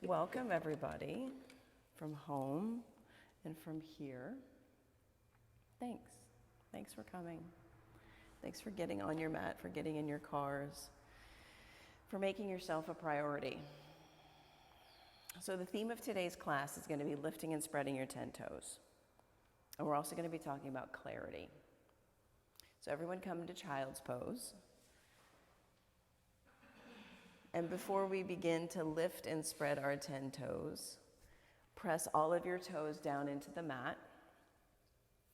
Welcome everybody from home and from here. Thanks for coming. Thanks for getting on your mat, for getting in your cars, for making yourself a priority. So the theme of today's class is going to be lifting and spreading your 10 toes. And we're also going to be talking about clarity. So everyone come to child's pose. And before we begin to lift and spread our 10 toes, press all of your toes down into the mat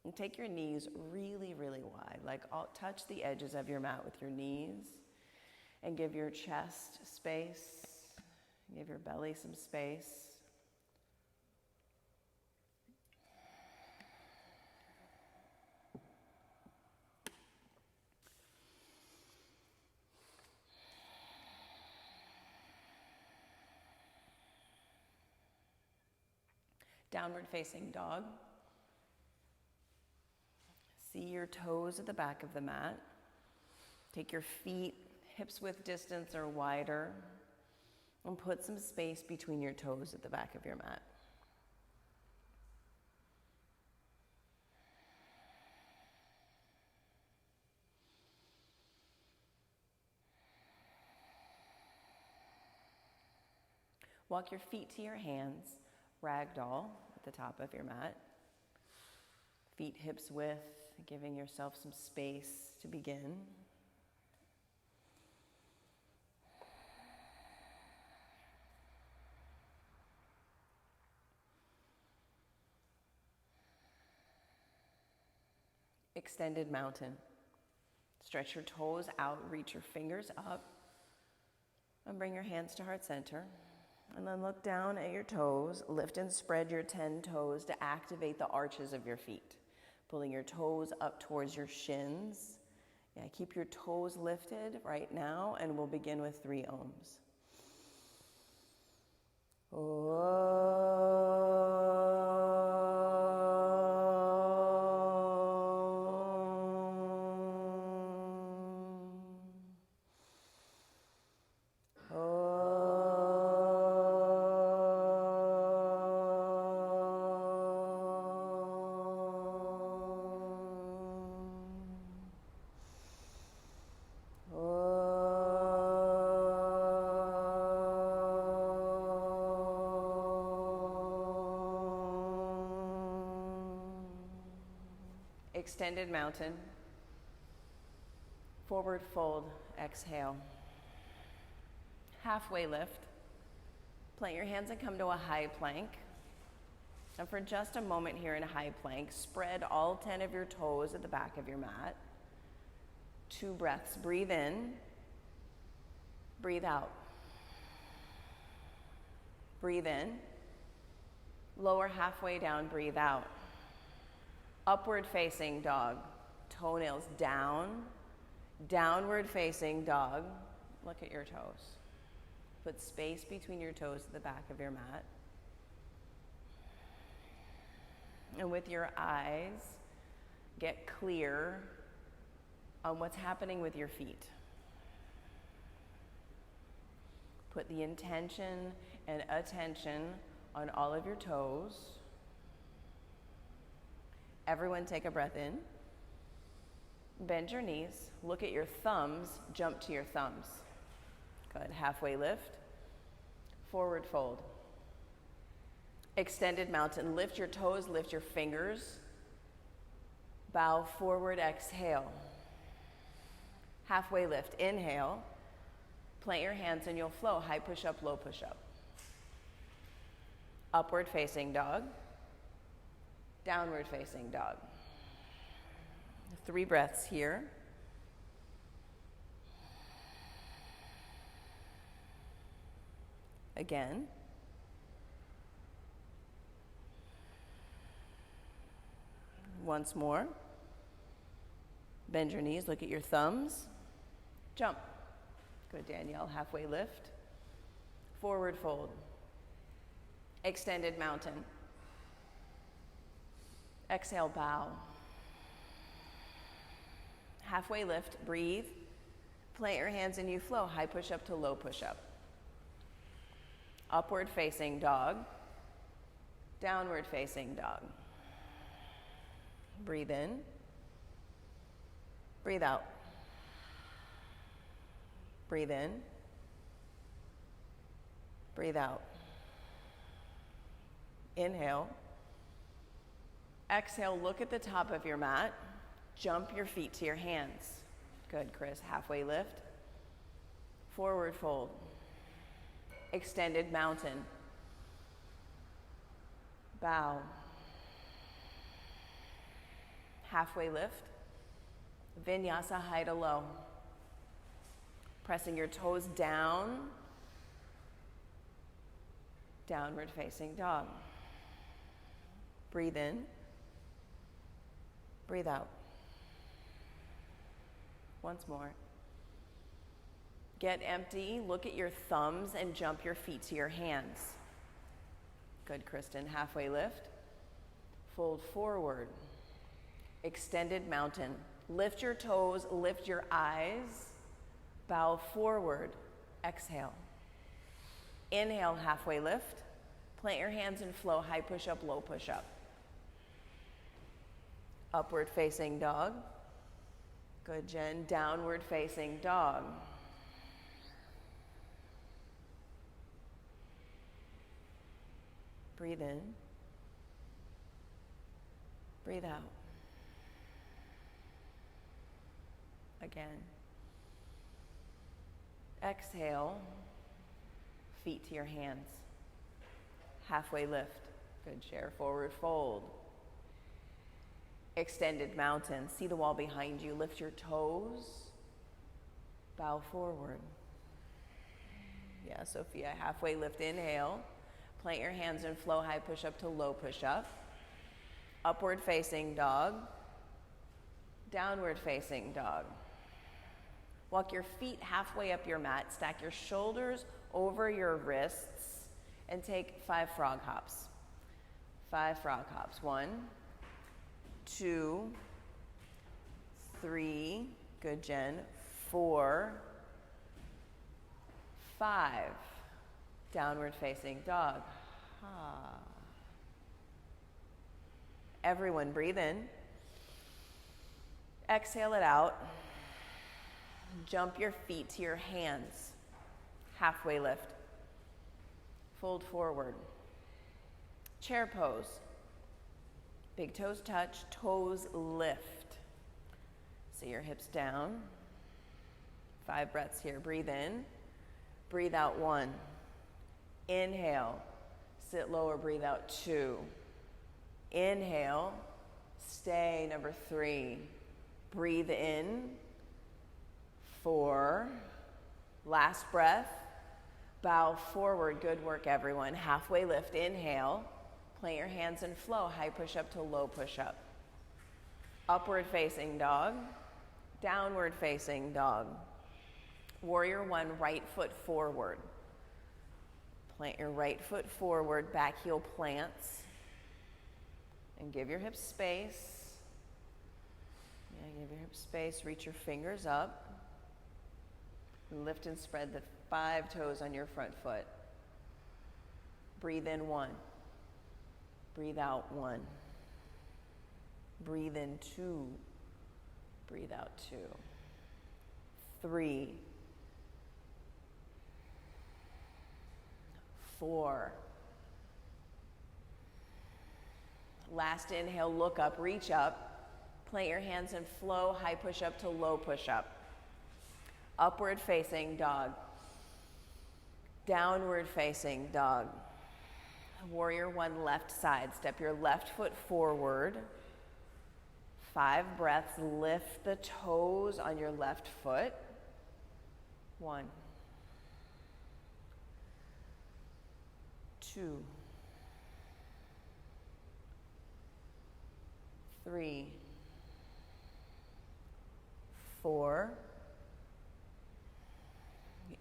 and take your knees really, really wide. Touch the edges of your mat with your knees and give your chest space, give your belly some space. Downward facing dog. See your toes at the back of the mat. Take your feet hips width distance or wider and put some space between your toes at the back of your mat. Walk your feet to your hands. Ragdoll at the top of your mat. Feet hips width, giving yourself some space to begin. Extended mountain. Stretch your toes out, reach your fingers up, and bring your hands to heart center. And then look down at your toes, lift and spread your 10 toes to activate the arches of your feet. Pulling your toes up towards your shins. Yeah, keep your toes lifted right now, and we'll begin with 3 ohms. Extended mountain, forward fold, exhale. Halfway lift, plant your hands and come to a high plank. And for just a moment here in a high plank, spread all 10 of your toes at the back of your mat. 2 breaths, breathe in, breathe out. Breathe in, lower halfway down, breathe out. Upward facing dog, toenails down, downward facing dog. Look at your toes. Put space between your toes at the back of your mat. And with your eyes, get clear on what's happening with your feet. Put the intention and attention on all of your toes. Everyone take a breath in. Bend your knees. Look at your thumbs. Jump to your thumbs. Good. Halfway lift. Forward fold. Extended mountain. Lift your toes. Lift your fingers. Bow forward. Exhale. Halfway lift. Inhale. Plant your hands and you'll flow. High push up, low push up. Upward facing dog. Downward facing dog. 3 breaths here. Again. Once more. Bend your knees, look at your thumbs. Jump. Good, Danielle. Halfway lift. Forward fold. Extended mountain. Exhale, bow. Halfway lift, breathe. Plant your hands and you flow. High push up to low push up. Upward facing dog. Downward facing dog. Breathe in. Breathe out. Breathe in. Breathe out. Inhale. Exhale, look at the top of your mat. Jump your feet to your hands. Good, Chris. Halfway lift. Forward fold. Extended mountain. Bow. Halfway lift. Vinyasa high to low. Pressing your toes down. Downward facing dog. Breathe in. Breathe out. Once more. Get empty, look at your thumbs and jump your feet to your hands. Good, Kristen. Halfway lift. Fold forward. Extended mountain. Lift your toes, lift your eyes. Bow forward. Exhale. Inhale, halfway lift. Plant your hands and flow, high push-up, low push-up. Upward facing dog. Good, Jen. Downward facing dog. Breathe in. Breathe out. Again. Exhale. Feet to your hands. Halfway lift. Good, chair forward fold. Extended mountain. See the wall behind you. Lift your toes. Bow forward. Yeah, Sophia. Halfway lift. Inhale. Plant your hands and flow high push up to low push up. Upward facing dog. Downward facing dog. Walk your feet halfway up your mat. Stack your shoulders over your wrists and take 5 frog hops. 5 frog hops. 1, 2, 3, good, Jen. 4, 5. Downward facing dog. Everyone breathe in. Exhale it out. Jump your feet to your hands. Halfway lift. Fold forward. Chair pose. Big toes touch, toes lift. See your hips down. 5 breaths here. Breathe in. Breathe out 1. Inhale. Sit lower, breathe out 2. Inhale. Stay, number 3. Breathe in. 4. Last breath. Bow forward. Good work, everyone. Halfway lift. Inhale. Plant your hands and flow. High push up to low push up. Upward facing dog. Downward facing dog. Warrior 1, right foot forward. Plant your right foot forward, back heel plants. And give your hips space. Yeah, give your hips space. Reach your fingers up. And lift and spread the 5 toes on your front foot. Breathe in 1. Breathe out 1. Breathe in 2. Breathe out 2. 3. 4. Last inhale, look up, reach up. Plant your hands and flow, high push up to low push up. Upward facing dog. Downward facing dog. Warrior 1, left side. Step your left foot forward. 5 breaths. Lift the toes on your left foot. 1. 2. 3. 4.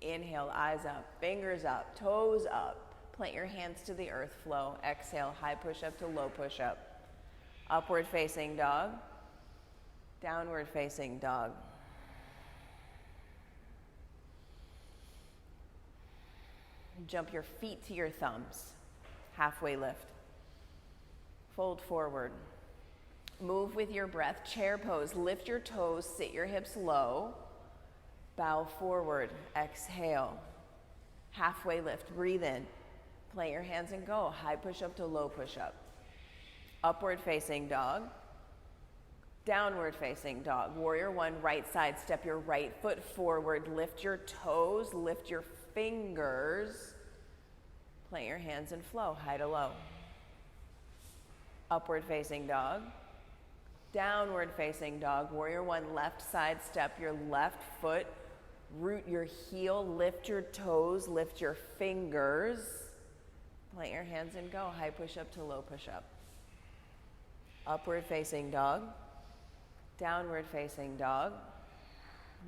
Inhale, eyes up, fingers up, toes up. Plant your hands to the earth flow. Exhale, high push up to low push up. Upward facing dog. Downward facing dog. Jump your feet to your thumbs. Halfway lift. Fold forward. Move with your breath. Chair pose. Lift your toes. Sit your hips low. Bow forward. Exhale. Halfway lift. Breathe in. Plant your hands and go. High push-up to low push-up. Upward facing dog. Downward facing dog. Warrior one, right side. Step your right foot forward. Lift your toes. Lift your fingers. Plant your hands and flow. High to low. Upward facing dog. Downward facing dog. Warrior one, left side. Step your left foot. Root your heel. Lift your toes. Lift your fingers. Plant your hands and go. High push-up to low push-up. Upward facing dog. Downward facing dog.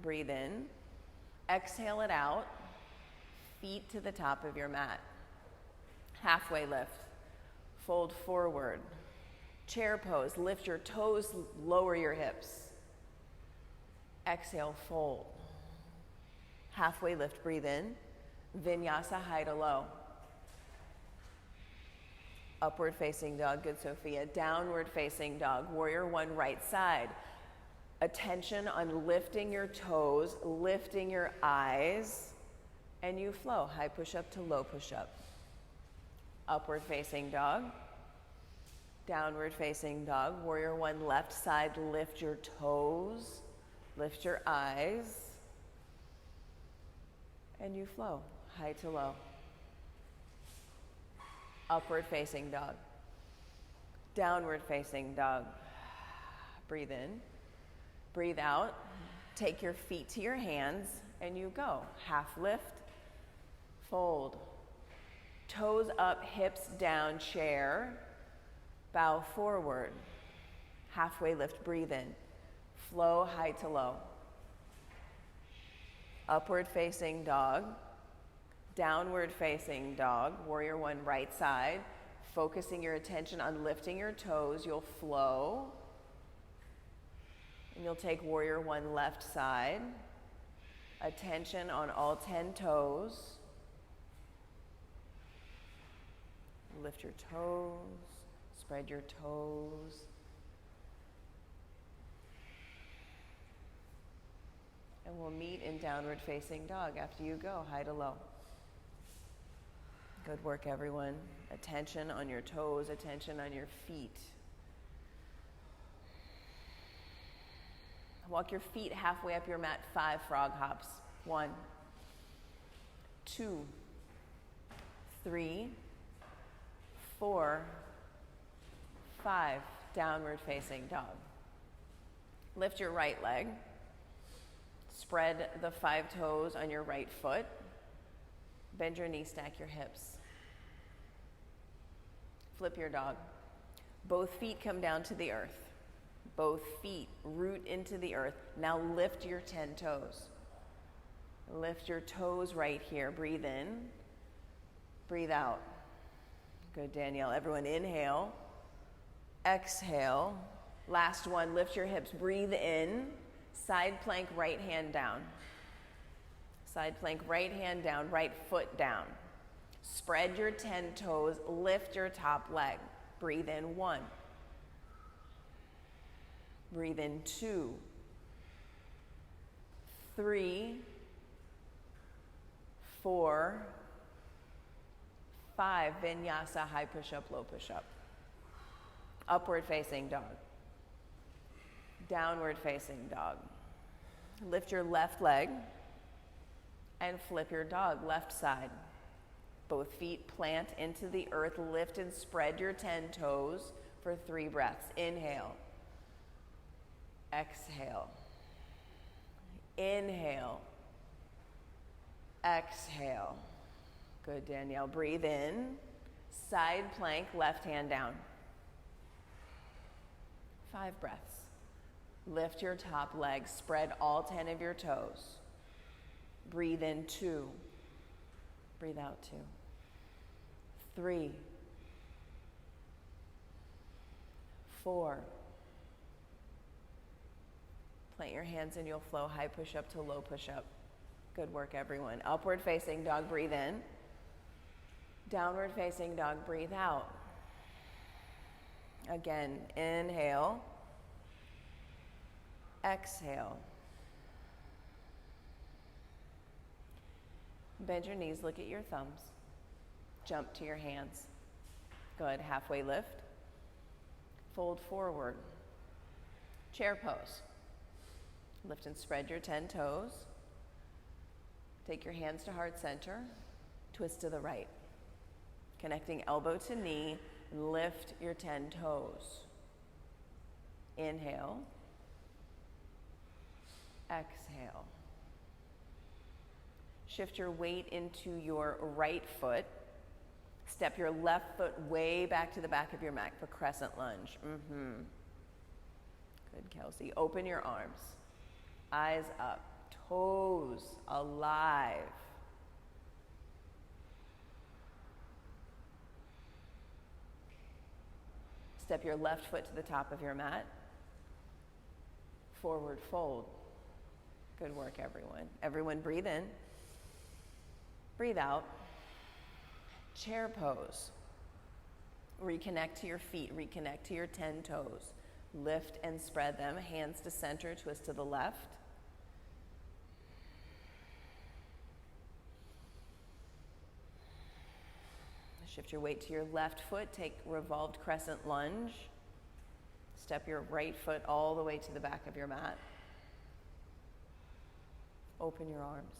Breathe in. Exhale it out. Feet to the top of your mat. Halfway lift. Fold forward. Chair pose. Lift your toes. Lower your hips. Exhale, fold. Halfway lift. Breathe in. Vinyasa, high to low. Upward facing dog, good Sophia. Downward facing dog, warrior one, right side. Attention on lifting your toes, lifting your eyes, and you flow. High push-up to low push-up. Upward facing dog. Downward facing dog, warrior one, left side. Lift your toes, lift your eyes, and you flow. High to low. Upward facing dog. Downward facing dog. Breathe in. Breathe out. Take your feet to your hands and you go. Half lift. Fold. Toes up, hips down, chair. Bow forward. Halfway lift. Breathe in. Flow high to low. Upward facing dog. Downward facing dog, warrior one, right side. Focusing your attention on lifting your toes, you'll flow. And you'll take warrior one, left side. Attention on all 10 toes. Lift your toes, spread your toes. And we'll meet in downward facing dog after you go, high to low. Good work, everyone. Attention on your toes, attention on your feet. Walk your feet halfway up your mat, 5 frog hops. 1, 2, 3, 4, 5. Downward facing dog. Lift your right leg. Spread the 5 toes on your right foot. Bend your knees, stack your hips. Flip your dog. Both feet come down to the earth. Both feet root into the earth. Now lift your 10 toes. Lift your toes right here. Breathe in. Breathe out. Good, Danielle. Everyone inhale. Exhale. Last one. Lift your hips. Breathe in. Side plank, right hand down. Side plank, right hand down, right foot down. Spread your 10 toes, lift your top leg. Breathe in 1. Breathe in 2. 3. 4. 5. Vinyasa, high push-up, low push-up. Upward facing dog. Downward facing dog. Lift your left leg and flip your dog, left side. Both feet plant into the earth, lift and spread your 10 toes for 3 breaths. Inhale. Exhale. Inhale. Exhale. Good, Danielle. Breathe in. Side plank, left hand down. 5 breaths. Lift your top leg, spread all 10 of your toes. Breathe in 2. Breathe out 2. 3. 4. Plant your hands and you'll flow high push up to low push up. Good work, everyone. Upward facing dog, breathe in. Downward facing dog, breathe out. Again, inhale, exhale. Bend your knees, look at your thumbs. Jump to your hands. Good, halfway lift. Fold forward. Chair pose. Lift and spread your 10 toes. Take your hands to heart center. Twist to the right. Connecting elbow to knee, and lift your 10 toes. Inhale. Exhale. Shift your weight into your right foot. Step your left foot way back to the back of your mat for crescent lunge. Good, Kelsey. Open your arms. Eyes up. Toes alive. Step your left foot to the top of your mat. Forward fold. Good work, everyone. Everyone breathe in. Breathe out. Chair pose. Reconnect to your feet. Reconnect to your 10 toes. Lift and spread them. Hands to center. Twist to the left. Shift your weight to your left foot. Take revolved crescent lunge. Step your right foot all the way to the back of your mat. Open your arms.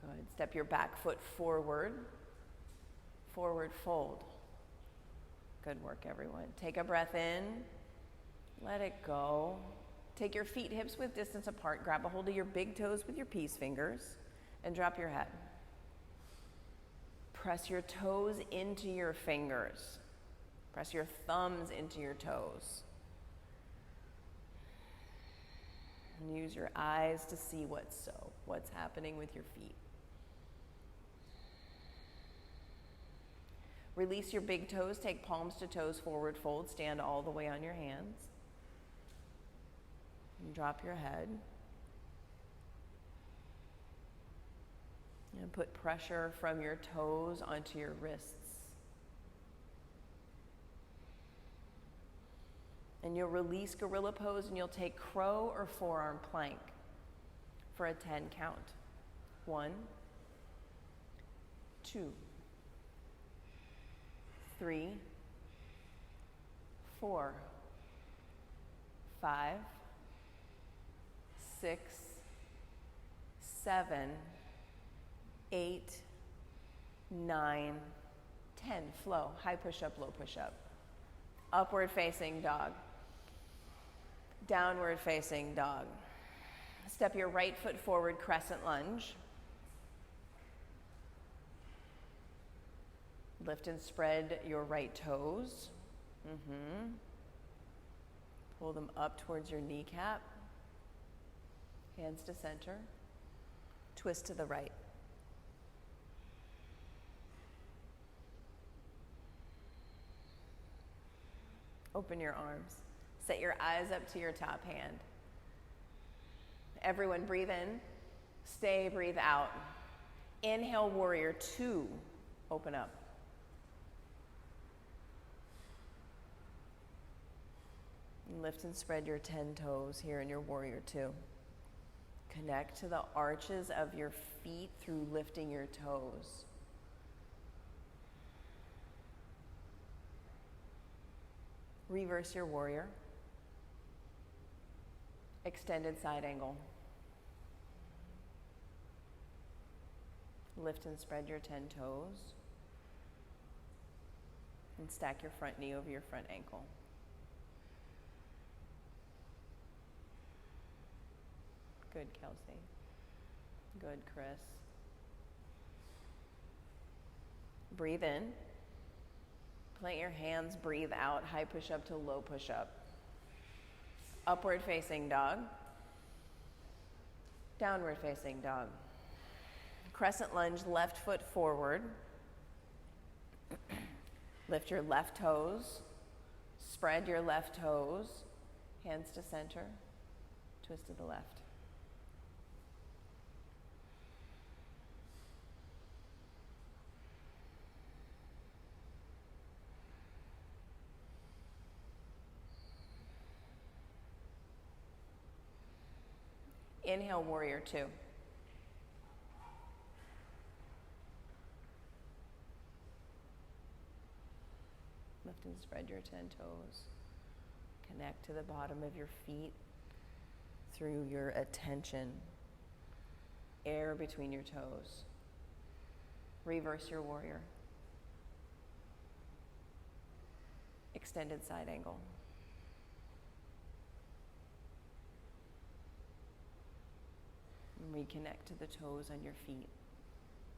Good. Step your back foot forward. Forward fold. Good work, everyone. Take a breath in. Let it go. Take your feet hips width distance apart. Grab a hold of your big toes with your peace fingers and drop your head. Press your toes into your fingers. Press your thumbs into your toes. And use your eyes to see what's happening with your feet. Release your big toes, take palms to toes, forward fold, stand all the way on your hands. And drop your head. And put pressure from your toes onto your wrists. And you'll release gorilla pose and you'll take crow or forearm plank for a 10 count. 1, 2, 3, 4, 5, 6, 7, 8, 9, 10. Flow. High push-up, low push-up. Upward facing dog. Downward facing dog. Step your right foot forward, crescent lunge. Lift and spread your right toes. Pull them up towards your kneecap. Hands to center. Twist to the right. Open your arms. Set your eyes up to your top hand. Everyone breathe in. Stay, breathe out. Inhale, warrior 2. Open up. And lift and spread your 10 toes here in your warrior 2. Connect to the arches of your feet through lifting your toes. Reverse your warrior. Extended side angle. Lift and spread your 10 toes. And stack your front knee over your front ankle. Good, Kelsey. Good, Chris. Breathe in. Plant your hands, breathe out. High push-up to low push-up. Upward facing dog. Downward facing dog. Crescent lunge, left foot forward. Lift your left toes. Spread your left toes. Hands to center. Twist to the left. Inhale, warrior two. Lift and spread your 10 toes. Connect to the bottom of your feet through your attention. Air between your toes. Reverse your warrior. Extended side angle. And reconnect to the toes on your feet.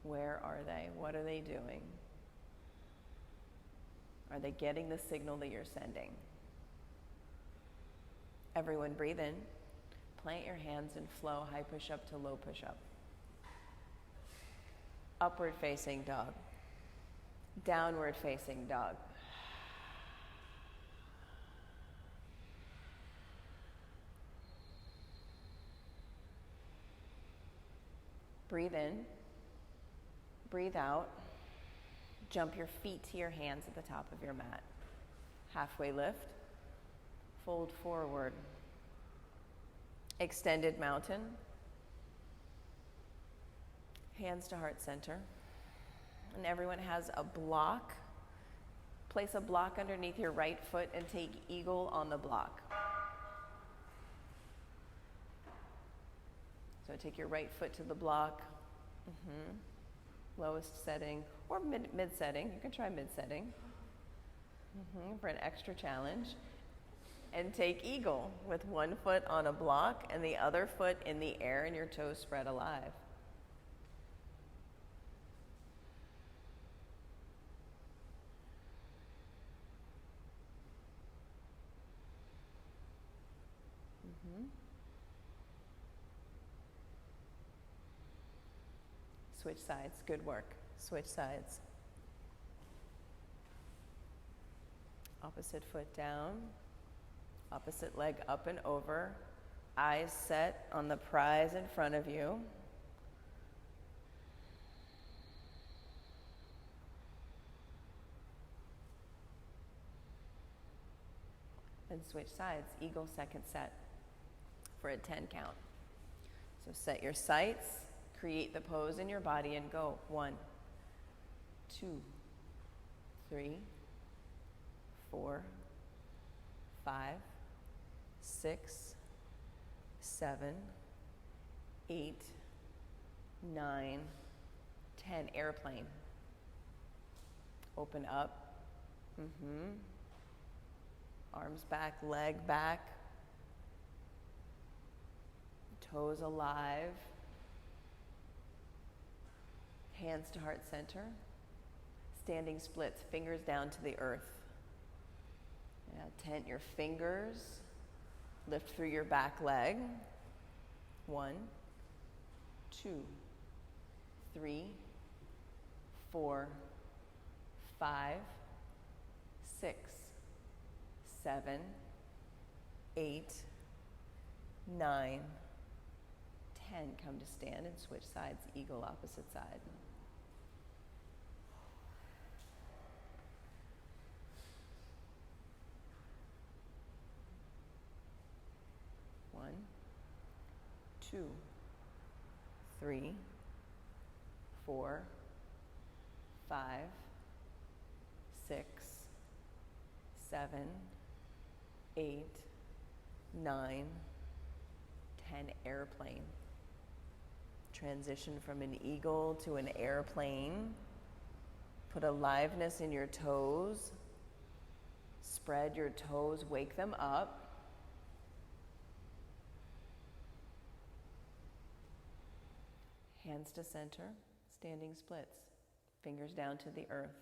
Where are they? What are they doing? Are they getting the signal that you're sending? Everyone breathe in. Plant your hands and flow high push-up to low push-up. Upward facing dog. Downward facing dog. Breathe in. Breathe out. Jump your feet to your hands at the top of your mat. Halfway lift. Fold forward. Extended mountain. Hands to heart center. And everyone has a block. Place a block underneath your right foot and take eagle on the block. So take your right foot to the block. Lowest setting or mid setting. You can try mid setting for an extra challenge. And take eagle with one foot on a block and the other foot in the air and your toes spread alive. Switch sides. Good work. Switch sides. Opposite foot down. Opposite leg up and over. Eyes set on the prize in front of you. And switch sides. Eagle second set for a 10 count. So set your sights. Create the pose in your body and go. 1, 2, 3, 4, 5, 6, 7, 8, 9, 10. Airplane. Open up. Arms back, leg back. Toes alive. Hands to heart center. Standing splits, fingers down to the earth. Now tent your fingers. Lift through your back leg. 1, 2, 3, 4, 5, 6, 7, 8, 9, 10. Come to stand and switch sides. Eagle opposite side. One, 2, 3, 4, 5, 6, 7, 8, 9, 10. Airplane. Transition from an eagle to an airplane. Put aliveness in your toes. Spread your toes, wake them up. Hands to center, standing splits. Fingers down to the earth.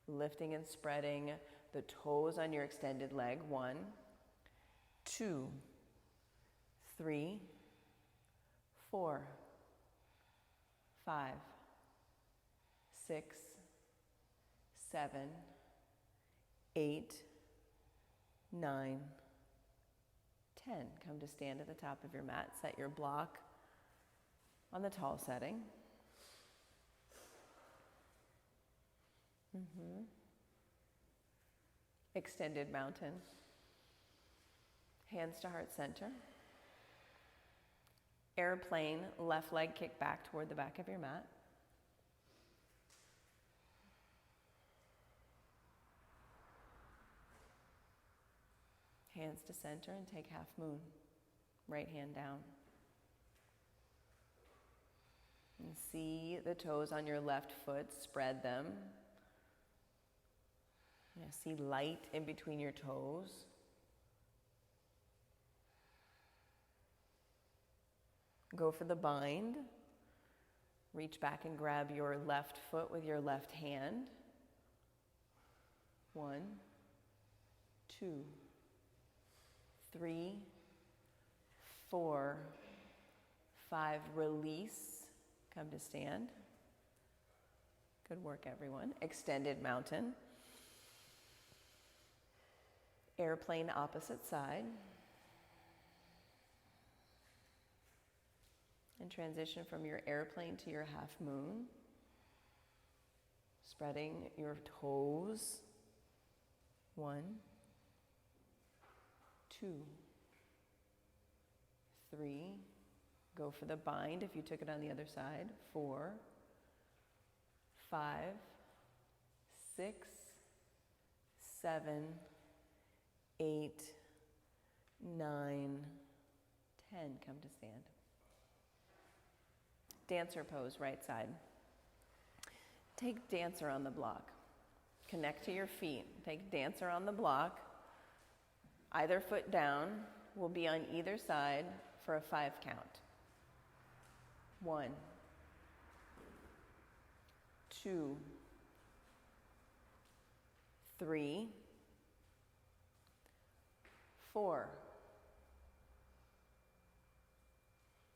Lifting and spreading the toes on your extended leg. 1, 2, 3, 4, 5, 6, 7, 8, 9, 10. Come to stand at the top of your mat. Set your block on the tall setting. Extended mountain. Hands to heart center. Airplane, left leg kick back toward the back of your mat. Hands to center and take half moon. Right hand down. And see the toes on your left foot, spread them. See light in between your toes. Go for the bind. Reach back and grab your left foot with your left hand. 1, 2, 3, 4, 5. Release. Come to stand. Good work, everyone. Extended mountain. Airplane, opposite side. And transition from your airplane to your half moon. Spreading your toes. 1, 2, 3. Go for the bind if you took it on the other side. 4, 5, 6, 7, 8, 9, 10. Come to stand. Dancer pose, right side. Take dancer on the block. Connect to your feet. Take dancer on the block. Either foot down. Will be on either side for a 5 count. 1, 2, 3, 4,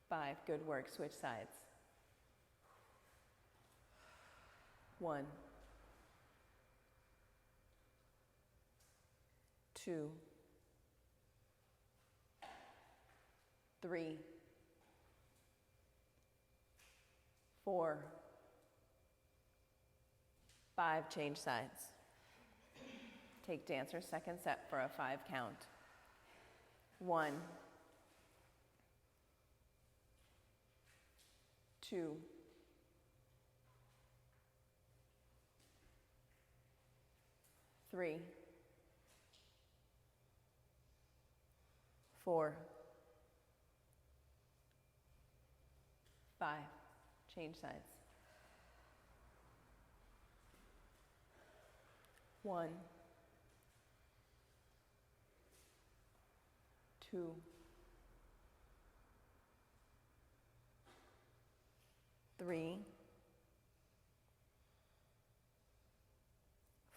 5. Good work. Switch sides. 1, 2, 3, 4, 5. Change sides. Take dancer, second set for a 5 count. 1, 2, 3, 4, 5. Change sides. 1, 2, 3,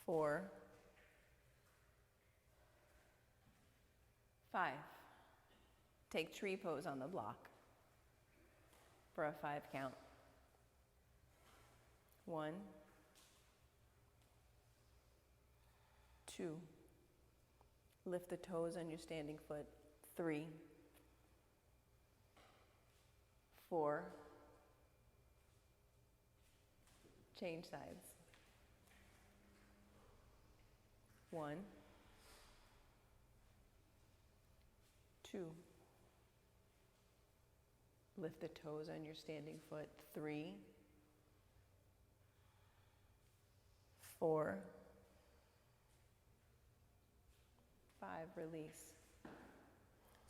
4, 5. Take tree pose on the block for a 5 count. 1, 2. Lift the toes on your standing foot. 3, 4. Change sides. 1, 2. Lift the toes on your standing foot. 3, 4, 5. Release.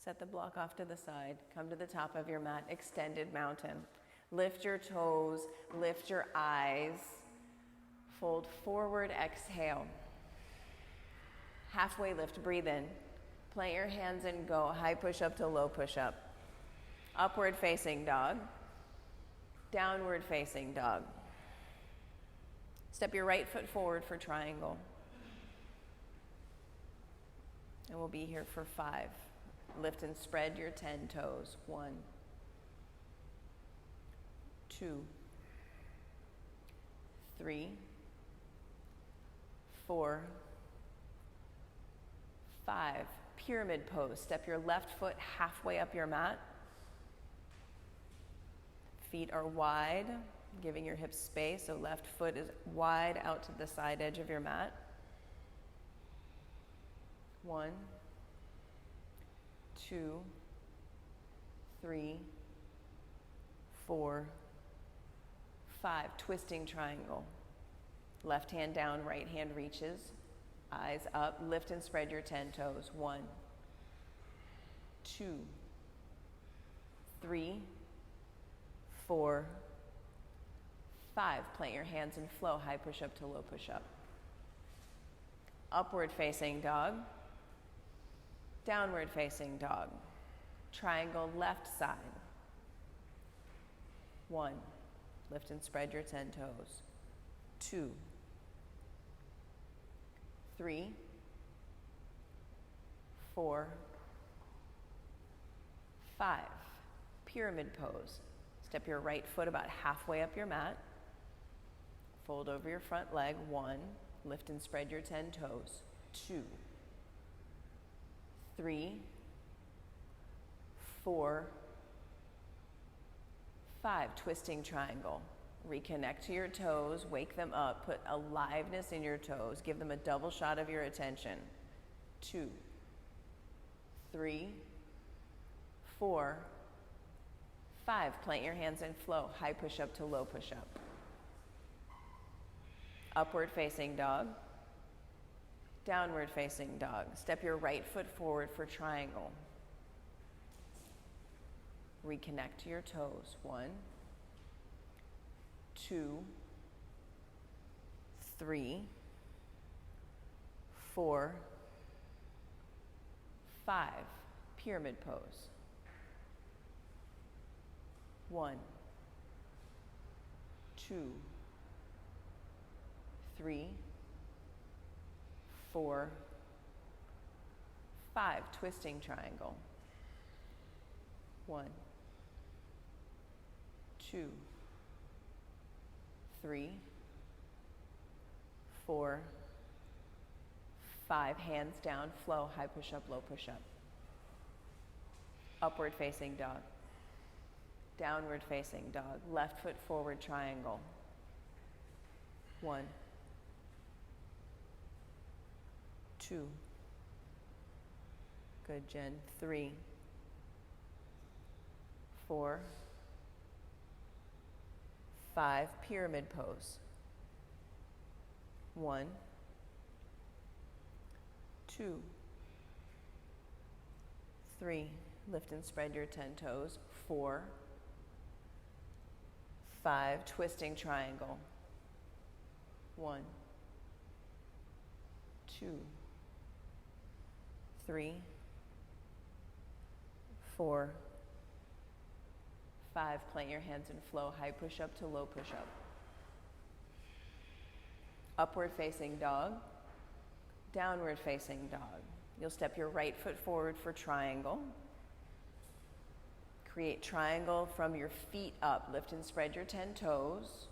Set the block off to the side. Come to the top of your mat. Extended mountain. Lift your toes. Lift your eyes. Fold forward. Exhale. Halfway lift. Breathe in. Plant your hands and go. High push up to low push up. Upward facing dog. Downward facing dog. Step your right foot forward for triangle. And we'll be here for 5. Lift and spread your 10 toes. 1, 2, 3, 4, 5. Pyramid pose. Step your left foot halfway up your mat. Feet are wide, giving your hips space, so left foot is wide out to the side edge of your mat. 1, 2, 3, 4, 5, twisting triangle. Left hand down, right hand reaches, eyes up, lift and spread your 10 toes. 1, 2, 3, 4, 5. Plant your hands and flow, high push-up to low push-up. Upward facing dog, downward facing dog. Triangle left side. 1, lift and spread your 10 toes. 2, 3, 4, 5. Pyramid pose. Step your right foot about halfway up your mat. Fold over your front leg. 1, lift and spread your 10 toes. 2, 3, 4, 5. Twisting triangle. Reconnect to your toes, wake them up, put aliveness in your toes, give them a double shot of your attention. 2, 3, 4, 5. Plant your hands and flow, high push-up to low push-up. Upward facing dog, downward facing dog. Step your right foot forward for triangle. Reconnect to your toes. 1, 2, 3, 4, 5. Pyramid pose. 1, 2, 3, 4, 5. Twisting triangle. 1, 2, 3, 4, 5. Hands down, flow, high push-up, low push-up. Upward facing dog. Downward facing dog. Left foot forward triangle. 1, 2. Good, Jen. 3, 4, 5. Pyramid pose. 1, 2, 3. Lift and spread your 10 toes. 4, 5. Twisting triangle. 1, 2, 3, 4, 5. Plant your hands and flow, high push-up to low push-up. Upward facing dog, downward facing dog. You'll step your right foot forward for triangle. Create triangle from your feet up. Lift and spread your 10 toes.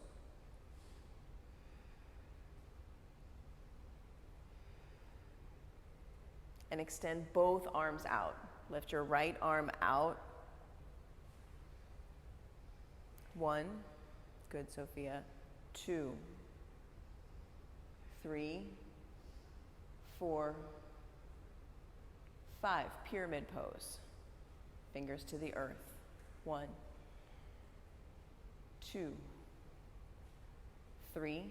And extend both arms out. Lift your right arm out. 1, good, Sophia. 2, 3, 4, 5. Pyramid pose. Fingers to the earth. 1, 2, 3,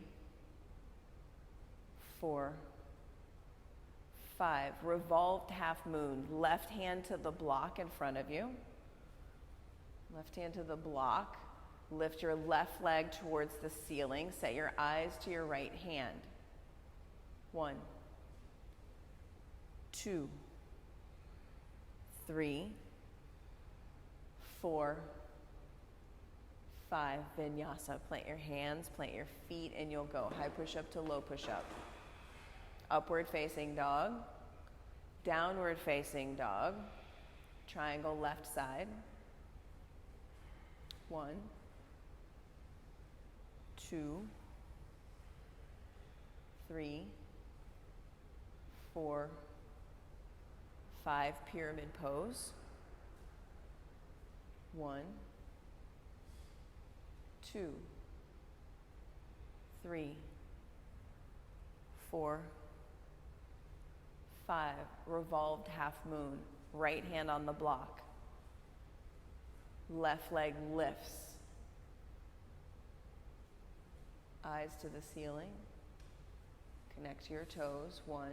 4, 5. Revolved half moon. Left hand to the block in front of you. Left hand to the block. Lift your left leg towards the ceiling. Set your eyes to your right hand. 1, 2, 3, 4, 5. Vinyasa. Plant your hands, plant your feet, and you'll go high push-up to low push-up. Upward facing dog, downward facing dog, triangle left side. 1, 2, 3, 4, 5. Pyramid pose. 1, 2, 3, 4, 5. Revolved half moon. Right hand on the block. Left leg lifts. Eyes to the ceiling. Connect to your toes. 1,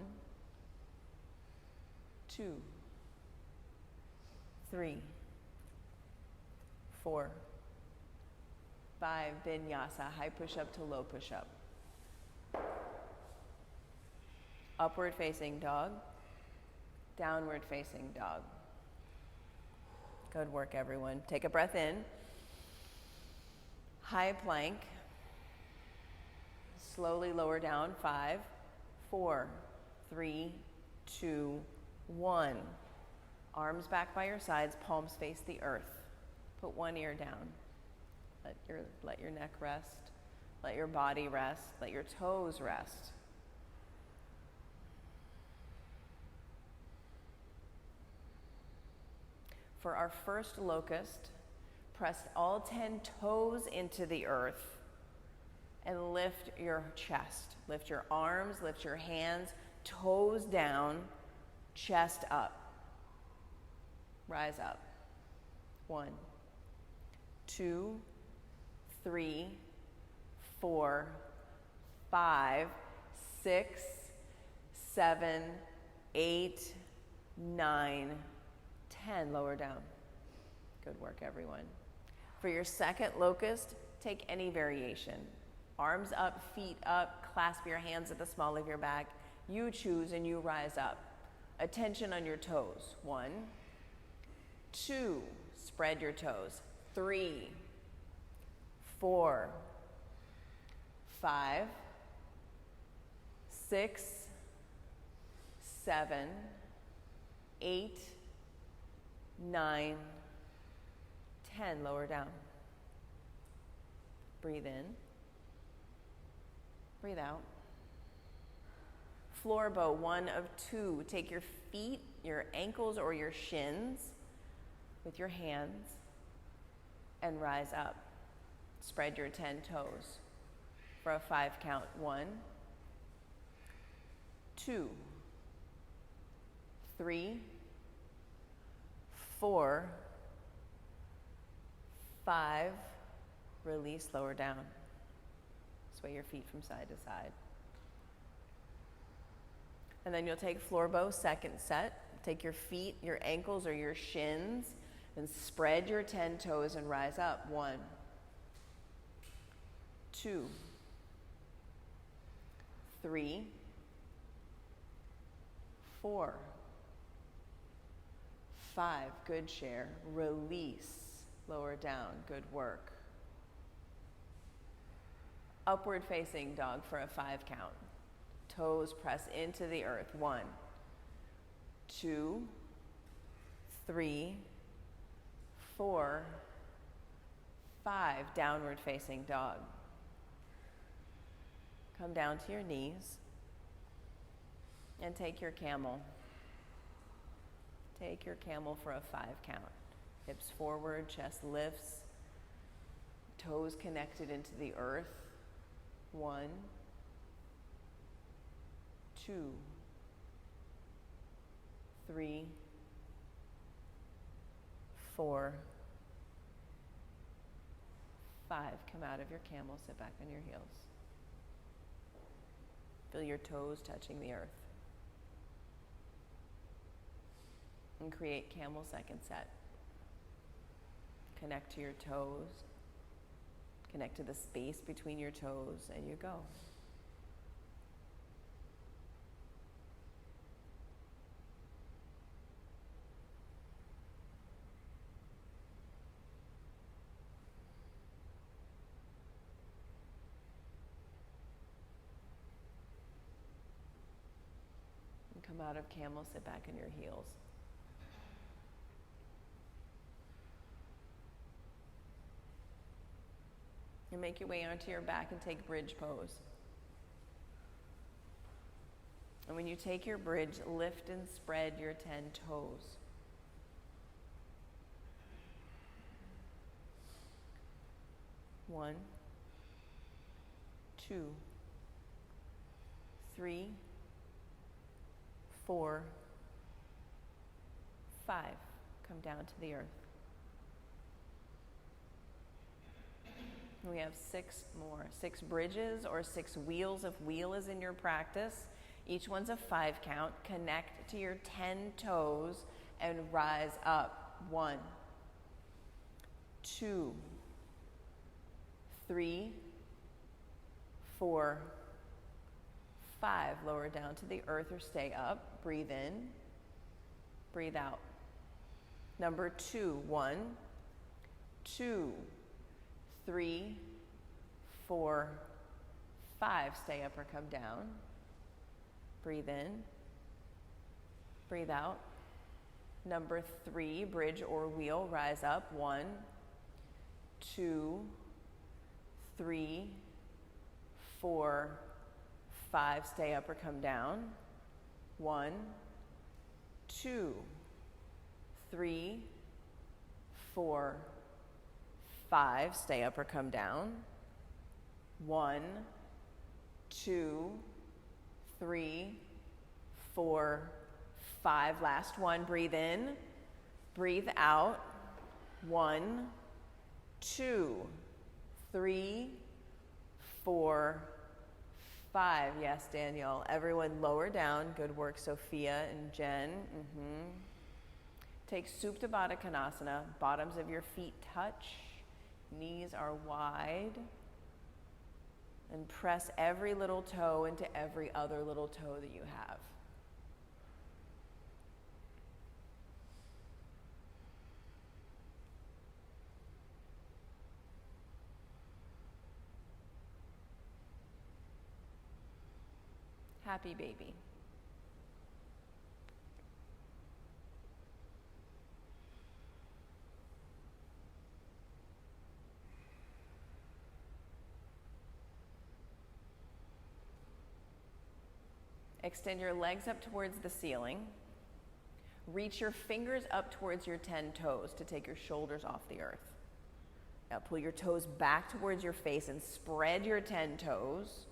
2, 3, 4, 5. Vinyasa, high push-up to low push-up. Upward facing dog, downward facing dog. Good work, everyone. Take a breath in. High plank. Slowly lower down. 5, 4, 3, 2, 1. Arms back by your sides, palms face the earth. Put one ear down. Let your neck rest. Let your body rest. Let your toes rest. For our first locust, press all 10 toes into the earth and lift your chest. Lift your arms, lift your hands, toes down, chest up. Rise up. 1, 2, 3, 4, 5, 6, 7, 8, 9, 10. Lower down. Good work, everyone. For your second locust, take any variation. Arms up, feet up, clasp your hands at the small of your back. You choose and you rise up. Attention on your toes. 1, 2, spread your toes. 3, 4, 5, 6, 7, 8, 9, 10. Lower down. Breathe in. Breathe out. Floor bow, 1 of 2. Take your feet, your ankles, or your shins with your hands and rise up. Spread your 10 toes for a 5 count. 1, 2, 3, 4, 5. Release, lower down. Sway your feet from side to side. And then you'll take floor bow, second set. Take your feet, your ankles, or your shins, and spread your 10 toes and rise up. 1, 2, 3, 4, 5. Good share. Release, lower down. Good work. Upward facing dog for a 5 count. Toes press into the earth. 1, 2, 3, 4, 5. Downward facing dog. Come down to your knees and take your camel. Take your camel for a 5 count. Hips forward, chest lifts, toes connected into the earth. 1, 2, 3, 4, 5. Come out of your camel, sit back on your heels. Feel your toes touching the earth. And create camel second set. Connect to your toes. Connect to the space between your toes, and you go. And come out of camel, sit back on your heels. And make your way onto your back and take bridge pose. And when you take your bridge, lift and spread your 10 toes. One, 2, 3, 4, 5. Come down to the earth. We have 6 more. 6 bridges or 6 wheels if wheel is in your practice. Each one's a 5 count. Connect to your 10 toes and rise up. 1, 2, 3, 4, 5. Lower down to the earth or stay up. Breathe in. Breathe out. Number 2. 1, 2, 3, 4, 5. Stay up or come down. Breathe in. Breathe out. Number 3, bridge or wheel, rise up. 1, 2, 3, 4, 5. Stay up or come down. 1, 2, 3, 4, 5. Stay up or come down. 1, 2, 3, 4, 5. Last one. Breathe in. Breathe out. 1, 2, 3, 4, 5. Yes, Danielle. Everyone lower down. Good work, Sophia and Jen. Take Supta Baddha Konasana. Bottoms of your feet touch. Knees are wide. And press every little toe into every other little toe that you have. Happy baby. Extend your legs up towards the ceiling. Reach your fingers up towards your 10 toes to take your shoulders off the earth. Now pull your toes back towards your face and spread your 10 toes.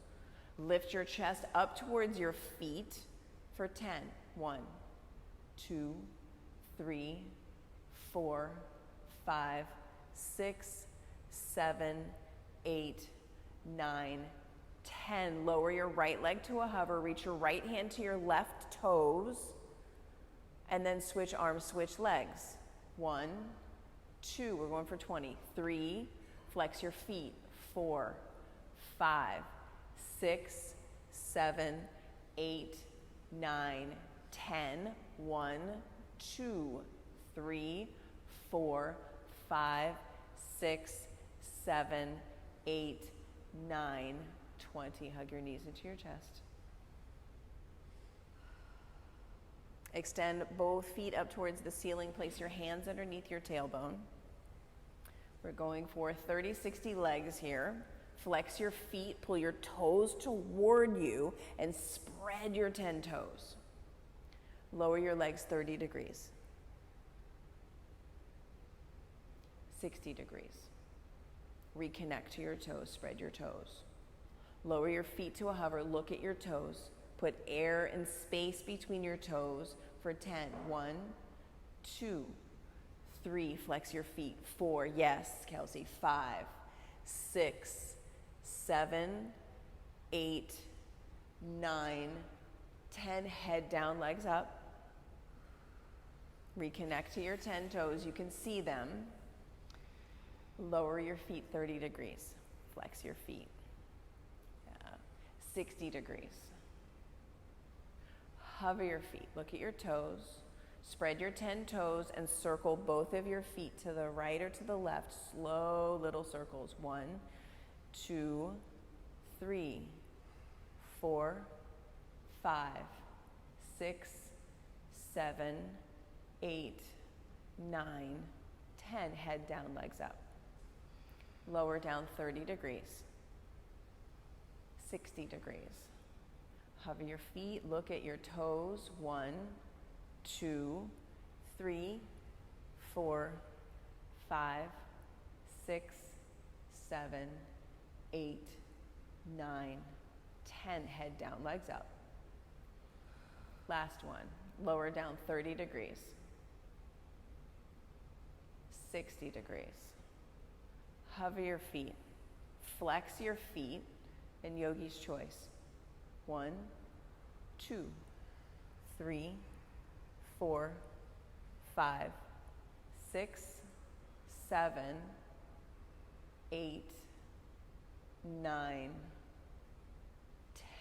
Lift your chest up towards your feet for 10. 1, 2, 3, 4, 5, 6, 7, 8, 9, 10. Lower your right leg to a hover. Reach your right hand to your left toes. And then switch arms, switch legs. 1, 2. We're going for 20. 3. Flex your feet. 4, 5, 6, 7, 8, 9, 10. 1, 2, 3, 4, 5, 6, 7, 8, 9, 20. Hug your knees into your chest. Extend both feet up towards the ceiling. Place your hands underneath your tailbone. We're going for 30, 60 legs here. Flex your feet, pull your toes toward you, and spread your 10 toes. Lower your legs 30 degrees. 60 degrees. Reconnect to your toes, spread your toes. Lower your feet to a hover, look at your toes. Put air and space between your toes for 10. 1, 2, 3, flex your feet. 4, yes, Kelsey. 5, 6, 7, 8, 9, 10. Head down, legs up. Reconnect to your 10 toes. You can see them. Lower your feet 30 degrees. Flex your feet. 60 degrees. Hover your feet. Look at your toes. Spread your 10 toes and circle both of your feet to the right or to the left. Slow little circles. 1, 2, 3, 4, 5, 6, 7, 8, 9, 10. Head down, legs up. Lower down 30 degrees. 60 degrees. Hover your feet, look at your toes. 1, 2, 3, 4, 5, 6, 7, 8, 9, 10. Head down, legs up. Last one. Lower down 30 degrees. 60 degrees. Hover your feet. Flex your feet in yogi's choice. 1, 2, 3, 4, 5, 6, 7, 8, 9,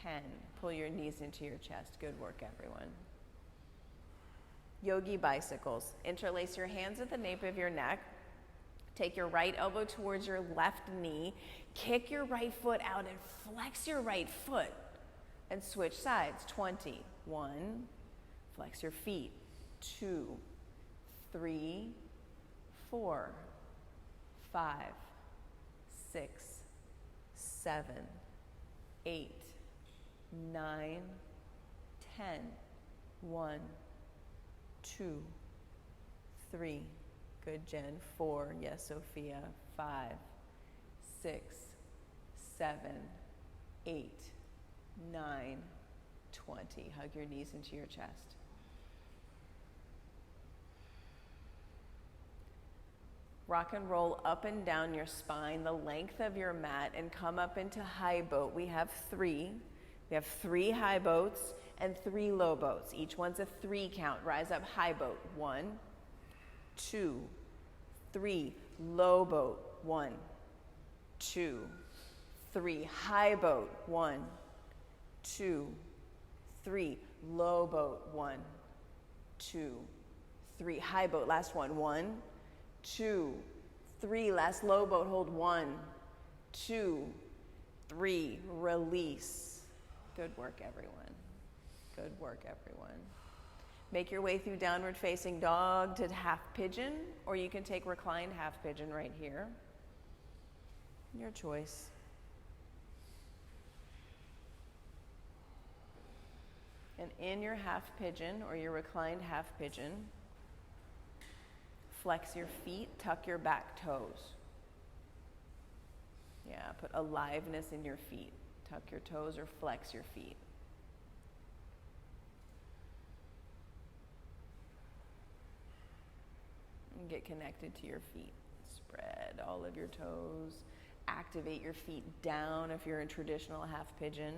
10. Pull your knees into your chest. Good work, everyone. Yogi bicycles. Interlace your hands at the nape of your neck. Take your right elbow towards your left knee. Kick your right foot out and flex your right foot. And switch sides. 20. 1. Flex your feet. 2, 3, 4, 5, 6, 7, 8, 9, 10. 1, 2, 3. Good, Jen. 4. Yes, Sophia. 5, 6, 7, 8, 9, 20. Hug your knees into your chest. Rock and roll up and down your spine, the length of your mat, and come up into high boat. We have 3. We have 3 high boats and 3 low boats. Each one's a 3 count. Rise up, high boat. 1, 2, 3. Low boat. 1, 2, 3. High boat. 1, 2, 3. Low boat. 1, 2, 3. High boat. Last one. 1, 2, 3. Last low boat. Hold. 1, 2, 3. Release. Good work, everyone. Good work, everyone. Make your way through downward facing dog to half pigeon, or you can take reclined half pigeon right here. Your choice. And in your half pigeon or your reclined half pigeon, flex your feet, tuck your back toes. Yeah, put aliveness in your feet. Tuck your toes or flex your feet. And get connected to your feet. Spread all of your toes. Activate your feet down if you're in traditional half pigeon.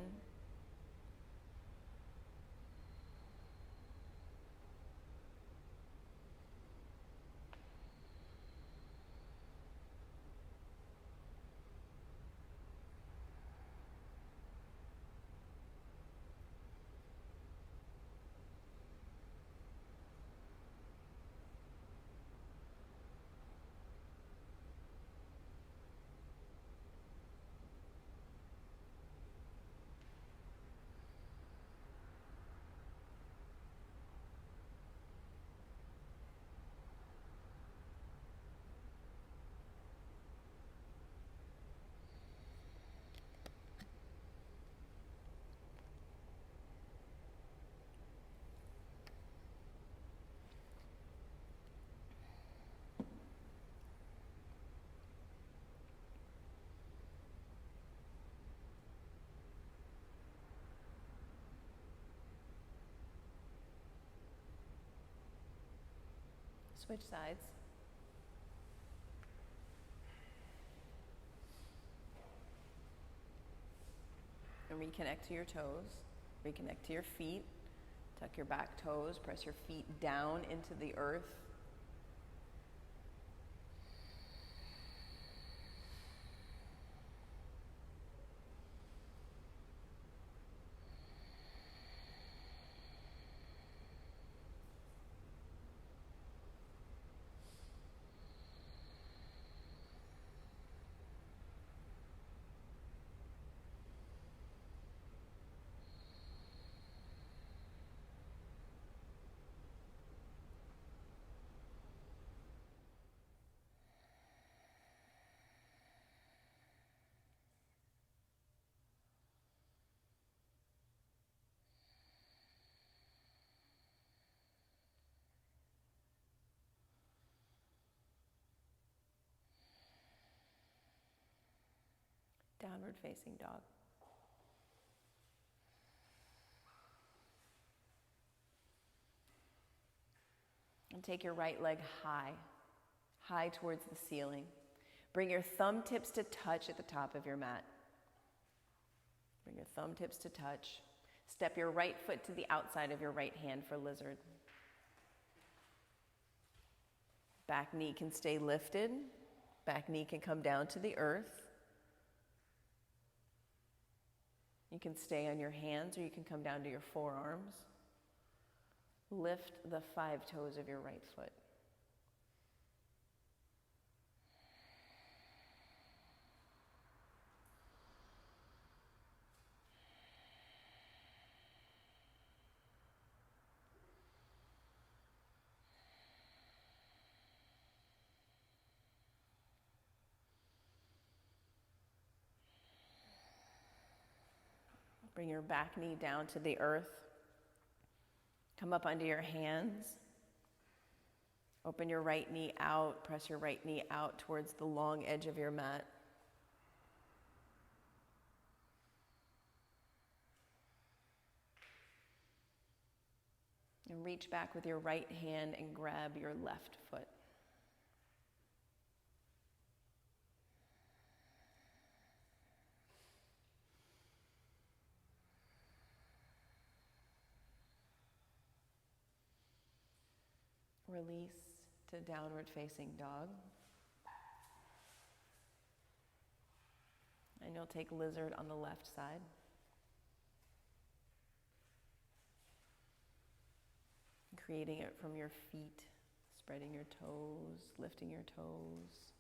Switch sides. And reconnect to your toes. Reconnect to your feet. Tuck your back toes. Press your feet down into the earth. Downward facing dog. And take your right leg high, high towards the ceiling. Bring your thumb tips to touch at the top of your mat. Bring your thumb tips to touch. Step your right foot to the outside of your right hand for lizard. Back knee can stay lifted. Back knee can come down to the earth. You can stay on your hands or you can come down to your forearms. Lift the 5 toes of your right foot. Bring your back knee down to the earth. Come up onto your hands. Open your right knee out. Press your right knee out towards the long edge of your mat. And reach back with your right hand and grab your left foot. Release to downward facing dog. And you'll take lizard on the left side. Creating it from your feet, spreading your toes, lifting your toes.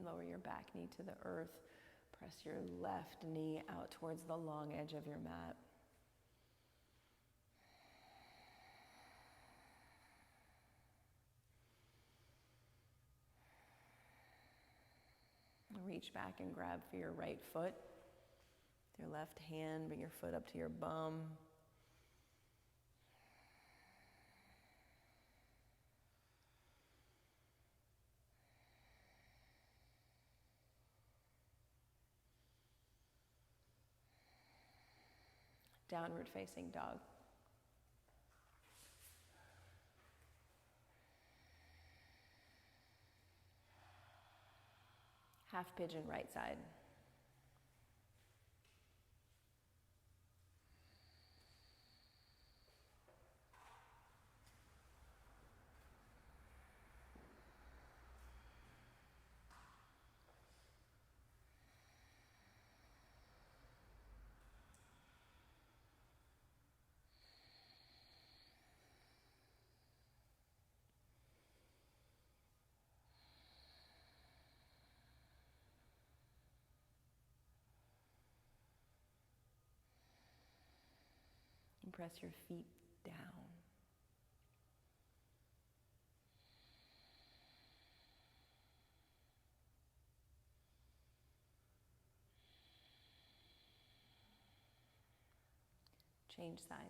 Lower your back knee to the earth. Press your left knee out towards the long edge of your mat. Reach back and grab for your right foot. With your left hand, bring your foot up to your bum. Downward facing dog. Half pigeon right side. And press your feet down. Change sides.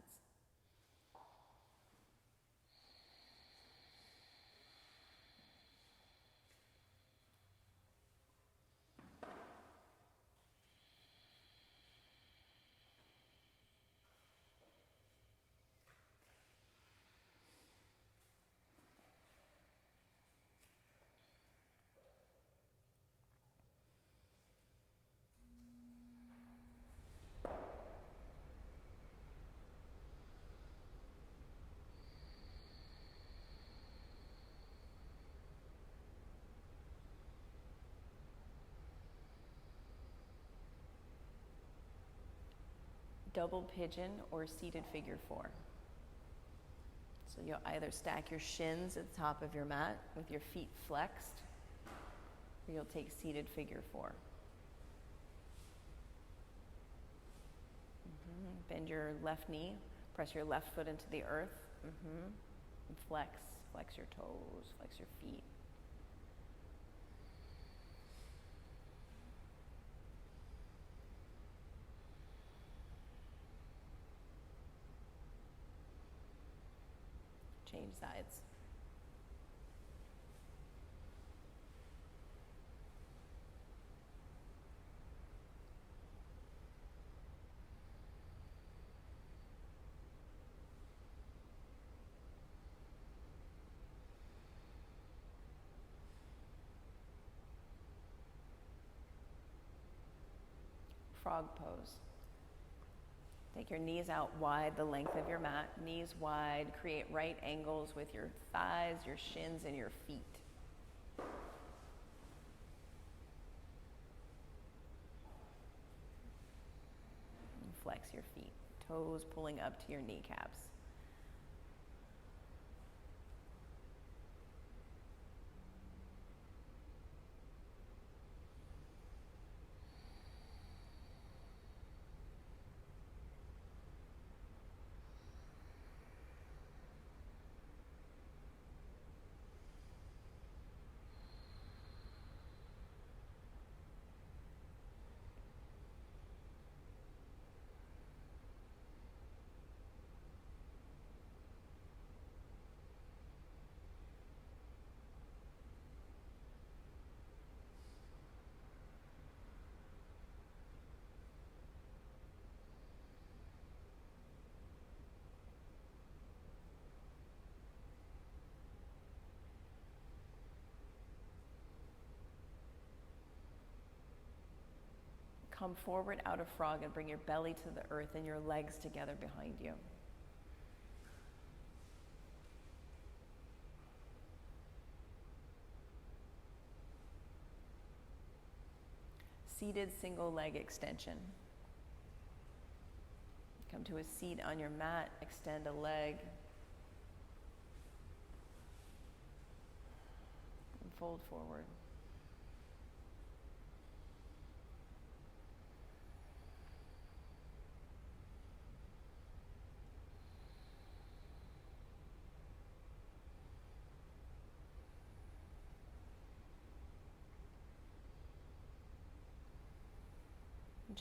Double pigeon or seated figure 4. So you'll either stack your shins at the top of your mat with your feet flexed, or you'll take seated figure 4. Bend your left knee, press your left foot into the earth, and flex your toes, flex your feet. Change sides. Frog pose. Take your knees out wide, the length of your mat, knees wide. Create right angles with your thighs, your shins, and your feet. And flex your feet, toes pulling up to your kneecaps. Come forward out of frog and bring your belly to the earth and your legs together behind you. Seated single leg extension. Come to a seat on your mat, extend a leg. And fold forward.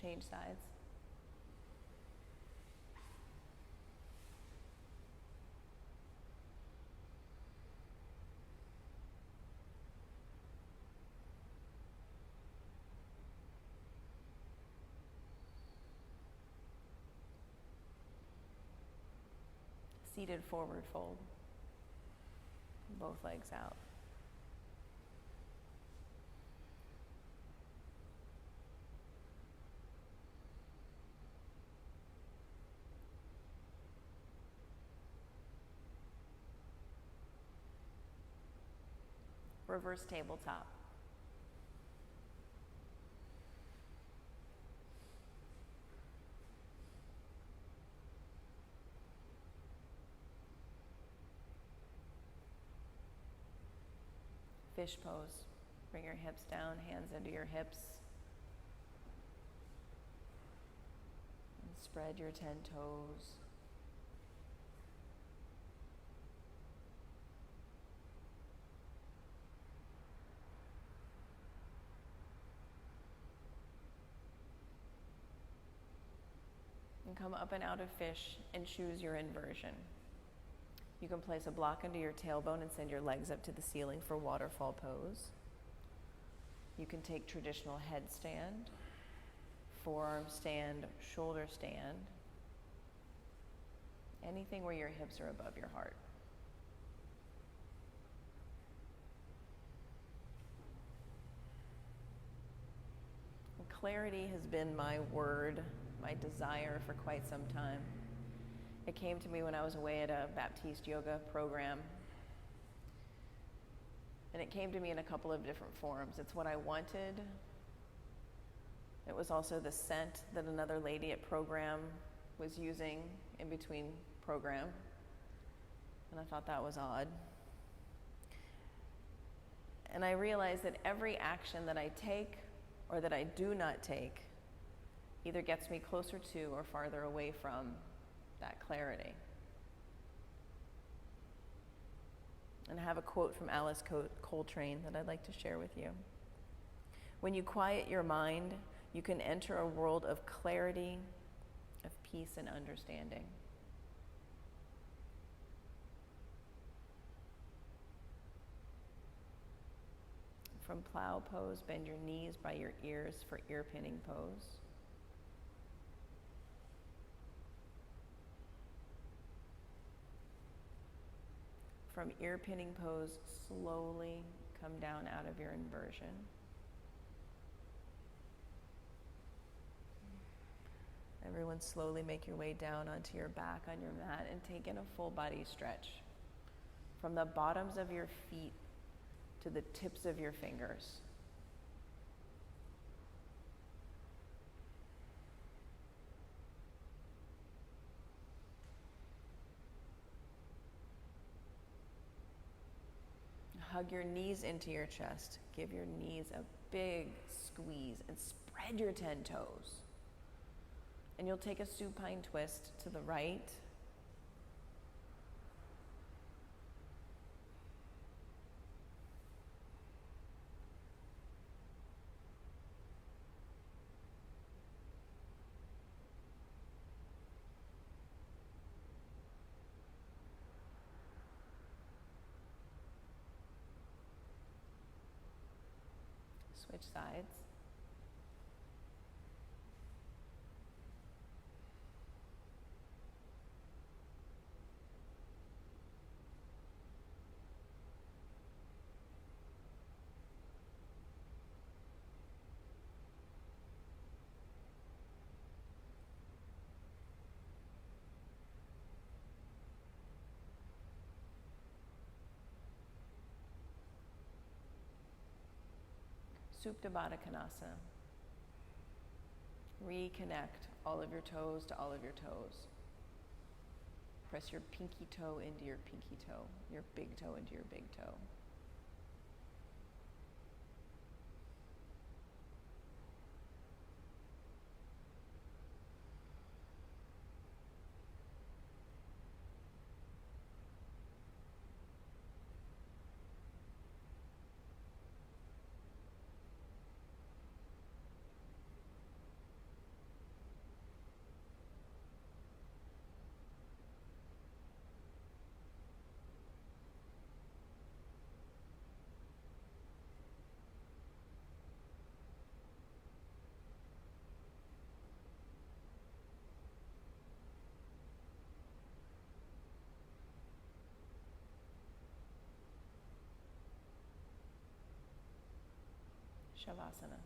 Change sides. Seated forward fold. Both legs out. Reverse tabletop. Fish pose. Bring your hips down, hands under your hips. And spread your 10 toes. And come up and out of fish and choose your inversion. You can place a block under your tailbone and send your legs up to the ceiling for waterfall pose. You can take traditional headstand, forearm stand, shoulder stand, anything where your hips are above your heart. Clarity has been my word, my desire for quite some time. It came to me when I was away at a Baptiste yoga program. And it came to me in a couple of different forms. It's what I wanted. It was also the scent that another lady at program was using in between program. And I thought that was odd. And I realized that every action that I take or that I do not take either gets me closer to or farther away from that clarity. And I have a quote from Alice Coltrane that I'd like to share with you. When you quiet your mind, you can enter a world of clarity, of peace and understanding. from plow pose, bend your knees by your ears for ear pinning pose. From ear pinning pose, slowly come down out of your inversion. Everyone slowly make your way down onto your back on your mat and take in a full body stretch. From the bottoms of your feet to the tips of your fingers. Hug your knees into your chest. Give your knees a big squeeze and spread your 10 toes. And you'll take a supine twist to the right. Switch sides. Supta Baddha Konasana. Reconnect all of your toes to all of your toes. Press your pinky toe into your pinky toe, your big toe into your big toe. Shavasana.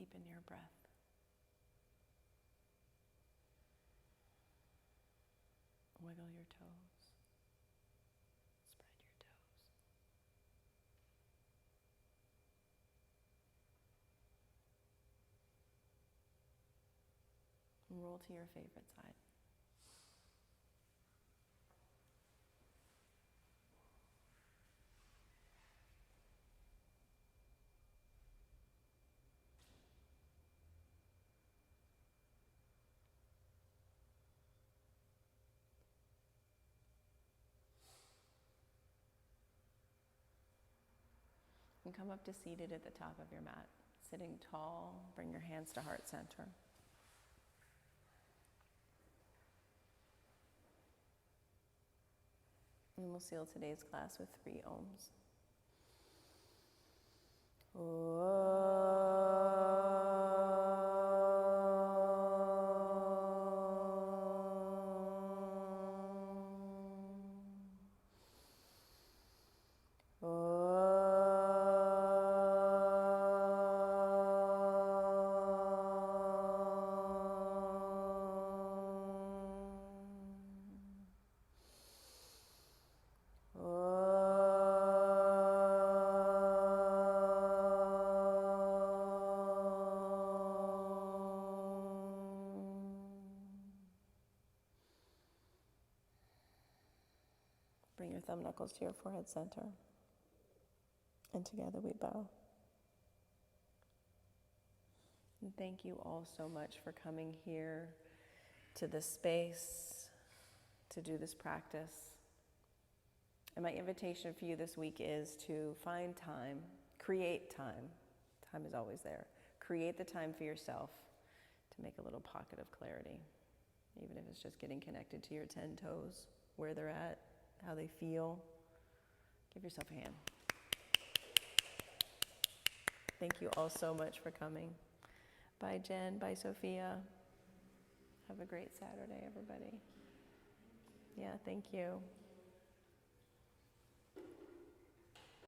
Deepen your breath. Wiggle your toes. Spread your toes. And roll to your favorite side. And come up to seated at the top of your mat. Sitting tall, bring your hands to heart center. And we'll seal today's class with 3 ohms. Bring your thumb knuckles to your forehead center. And together we bow. And thank you all so much for coming here to this space to do this practice. And my invitation for you this week is to find time, create time. Time is always there. Create the time for yourself to make a little pocket of clarity, even if it's just getting connected to your 10 toes, where they're at, how they feel. Give yourself a hand. Thank you all so much for coming. Bye, Jen. Bye, Sophia. Have a great Saturday, everybody. Yeah, thank you.